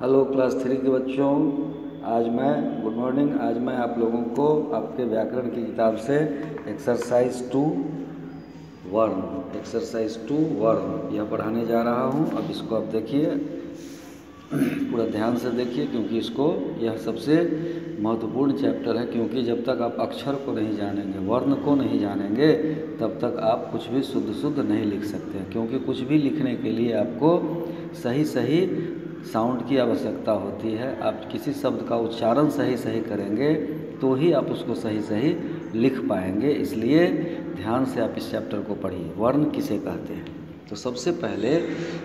Hello class 3 के बच्चों, good morning. आज मैं आप लोगों को आपके व्याकरण की किताब से एक्सरसाइज 2 वर्ण यह पढ़ाने जा रहा हूँ। अब इसको आप देखिए, पूरा ध्यान से देखिए, क्योंकि यह सबसे महत्वपूर्ण चैप्टर है। क्योंकि जब तक आप अक्षर को नहीं जानेंगे, वर्ण को नहीं जानेंगे, तब तक आप कुछ भी शुद्ध नहीं लिख सकते हैं। क्योंकि कुछ भी लिखने के लिए आपको सही साउंड की आवश्यकता होती है। आप किसी शब्द का उच्चारण सही करेंगे तो ही आप उसको सही लिख पाएंगे। इसलिए ध्यान से आप इस चैप्टर को पढ़िए। वर्ण किसे कहते हैं? तो सबसे पहले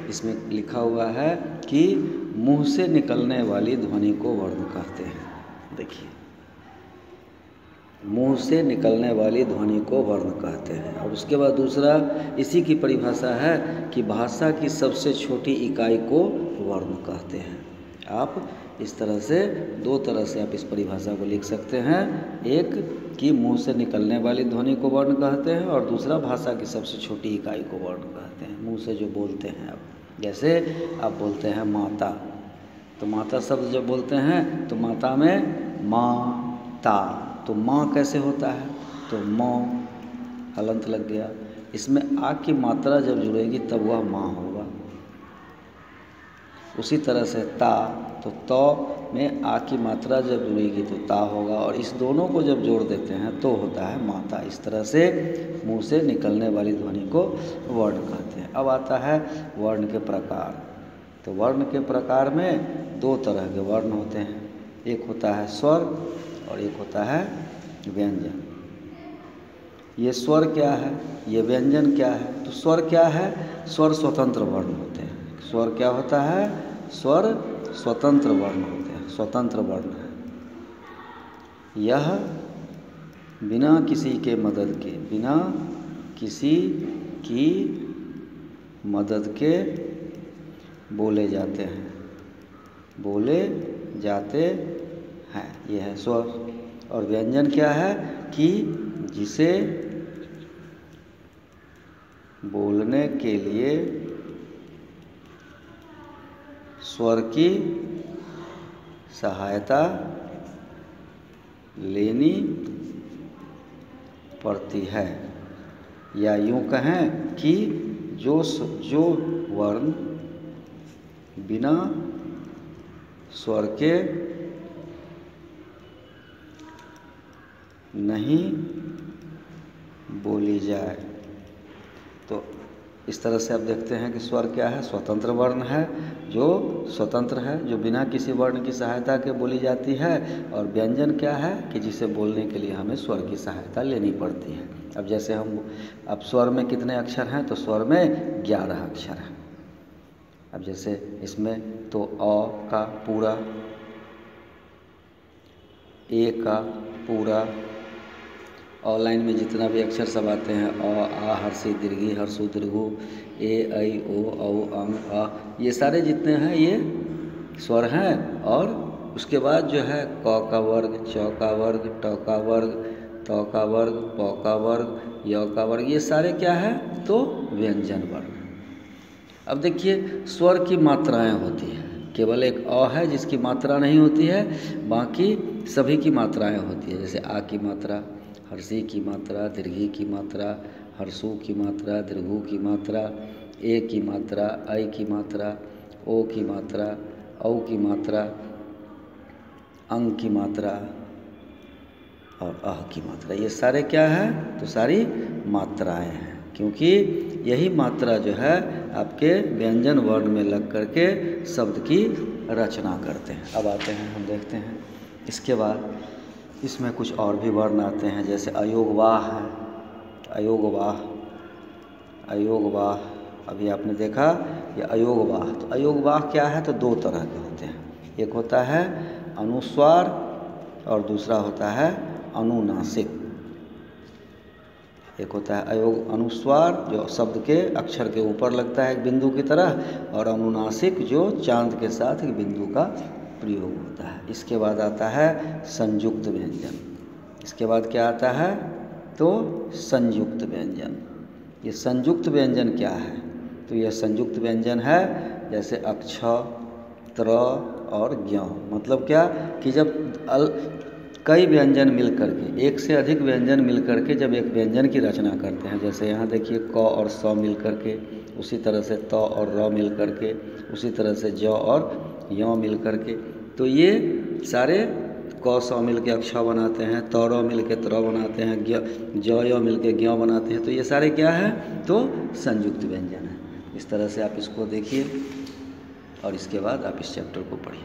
इसमें लिखा हुआ है कि मुंह से निकलने वाली ध्वनि को वर्ण कहते हैं। देखिए, मुंह से निकलने वाली ध्वनि को वर्ण कहते हैं। और उसके बाद दूसरा इसी की परिभाषा है कि भाषा की सबसे छोटी इकाई को वर्ण कहते हैं। आप इस तरह से, दो तरह से आप इस परिभाषा को लिख सकते हैं। एक कि मुंह से निकलने वाली ध्वनि को वर्ण कहते हैं, और दूसरा भाषा की सबसे छोटी इकाई को वर्ण कहते हैं। मुंह से जो बोलते हैं आप, जैसे आप बोलते हैं माता, तो माता शब्द जब बोलते हैं तो माता में माँ ता, तो माँ कैसे होता है? तो मौ, हलंत लग गया। इसमें आ की मात्रा जब जुड़ेगी तब वह माँ होगा। उसी तरह से ता, तो तौ में आ की मात्रा जब जुड़ेगी तो ता होगा, और इस दोनों को जब जोड़ देते हैं तो होता है माता। इस तरह से मुंह से निकलने वाली ध्वनि को वर्ण कहते हैं। अब आता है वर्ण के प्रकार। तो वर्ण के प्रकार में दो तरह के वर्ण होते हैं। एक होता है स्वर और एक होता है व्यंजन। ये स्वर क्या है, ये व्यंजन क्या है? तो स्वर क्या है? स्वर स्वतंत्र वर्ण होते हैं। स्वर क्या होता है? स्वर स्वतंत्र वर्ण होते हैं, स्वतंत्र वर्ण है। यह बिना किसी की मदद के बोले जाते हैं, यह है स्वर। और व्यंजन क्या है? कि जिसे बोलने के लिए स्वर की सहायता लेनी पड़ती है। या यूँ कहें कि जो वर्ण बिना स्वर के नहीं बोली जाए। तो इस तरह से आप देखते हैं कि स्वर क्या है? स्वतंत्र वर्ण है, जो स्वतंत्र है, जो बिना किसी वर्ण की सहायता के बोली जाती है। और व्यंजन क्या है? कि जिसे बोलने के लिए हमें स्वर की सहायता लेनी पड़ती है। अब जैसे अब स्वर में कितने अक्षर हैं? तो स्वर में 11 अक्षर हैं। अब जैसे इसमें तो अ का पूरा, ए का पूरा, और लाइन में जितना भी अक्षर सब आते हैं, अ आ हर्षी दीर्घी हर्षु दीर्घु, ए ऐ ओ औ अं आ, ये सारे जितने हैं ये स्वर हैं। और उसके बाद जो है क का वर्ग, च का वर्ग, ट का वर्ग, त का वर्ग, प का वर्ग, य का वर्ग, ये सारे क्या है? तो व्यंजन वर्ग। अब देखिए, स्वर की मात्राएं होती हैं। केवल एक अ है जिसकी मात्रा नहीं होती है, बाकी सभी की मात्राएं होती है। जैसे आ की मात्रा, हर्षी की मात्रा, दीर्घी की मात्रा, हर्षु की मात्रा, दीर्घु की मात्रा, ए की मात्रा, ऐ की मात्रा, ओ की मात्रा, औ की मात्रा, अंग की मात्रा और अह की मात्रा। ये सारे क्या है? तो सारी मात्राएं हैं। क्योंकि यही मात्रा जो है आपके व्यंजन वर्ण में लग करके शब्द की रचना करते हैं। अब आते हैं, हम देखते हैं इसके बाद इसमें कुछ और भी वर्ण आते हैं। जैसे अयोगवाह है, अयोगवाह अभी आपने देखा ये अयोगवाह। तो अयोगवाह क्या है? तो दो तरह के होते हैं। एक होता है अनुस्वार और दूसरा होता है अनुनासिक। एक होता है अनुस्वार, जो शब्द के अक्षर के ऊपर लगता है एक बिंदु की तरह, और अनुनासिक जो चांद के साथ एक बिंदु का प्रयोग होता है। इसके बाद आता है संयुक्त व्यंजन। इसके बाद क्या आता है? तो संयुक्त व्यंजन। ये संयुक्त व्यंजन क्या है? तो यह संयुक्त व्यंजन है, जैसे अक्ष, त्र और ज्ञ। मतलब क्या कि जब कई व्यंजन मिल करके, एक से अधिक व्यंजन मिल करके जब एक व्यंजन की रचना करते हैं, जैसे यहाँ देखिए क और स मिल करके, उसी तरह से त और र मिल करके, उसी तरह से ज और य मिल करके, तो ये सारे क स मिल के अक्ष बनाते हैं, त र मिल के त्र बनाते हैं, ज य मिल के ज्ञ बनाते हैं। तो ये सारे क्या है, तो संयुक्त व्यंजन है। इस तरह से आप इसको देखिए और इसके बाद आप इस चैप्टर को पढ़िए।